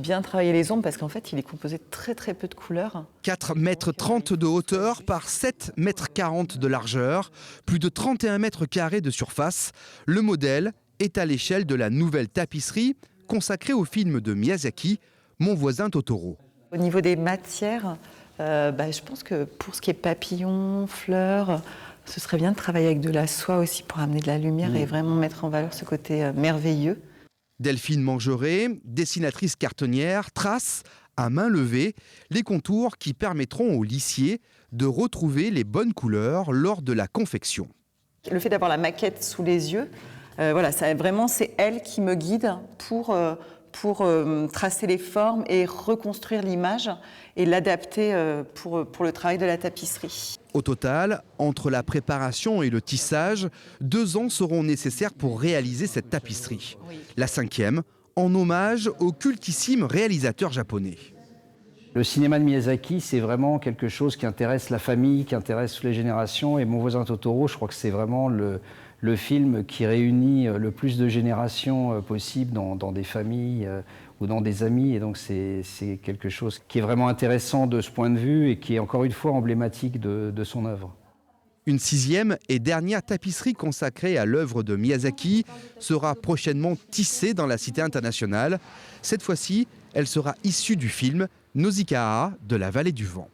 Bien travailler les ombres parce qu'en fait, il est composé de très peu de couleurs. 4,30 mètres de hauteur par 7,40 mètres de largeur, plus de 31 mètres carrés de surface. Le modèle est à l'échelle de la nouvelle tapisserie consacrée au film de Miyazaki, Mon voisin Totoro. Au niveau des matières, je pense que pour ce qui est papillons, fleurs, ce serait bien de travailler avec de la soie aussi pour amener de la lumière et vraiment mettre en valeur ce côté merveilleux. Delphine Mangeret, dessinatrice cartonnière, trace à main levée les contours qui permettront aux lissiers de retrouver les bonnes couleurs lors de la confection. Le fait d'avoir la maquette sous les yeux, c'est elle qui me guide pour tracer les formes et reconstruire l'image et l'adapter pour le travail de la tapisserie. Au total, entre la préparation et le tissage, 2 ans seront nécessaires pour réaliser cette tapisserie. La 5e, en hommage au cultissime réalisateur japonais. Le cinéma de Miyazaki, c'est vraiment quelque chose qui intéresse la famille, qui intéresse toutes les générations. Et Mon voisin Totoro, je crois que c'est vraiment le film qui réunit le plus de générations possible dans des familles ou dans des amis. Et donc c'est quelque chose qui est vraiment intéressant de ce point de vue et qui est encore une fois emblématique de son œuvre. Une 6e et dernière tapisserie consacrée à l'œuvre de Miyazaki sera prochainement tissée dans la Cité internationale. Cette fois-ci, elle sera issue du film Nausicaa de la vallée du vent.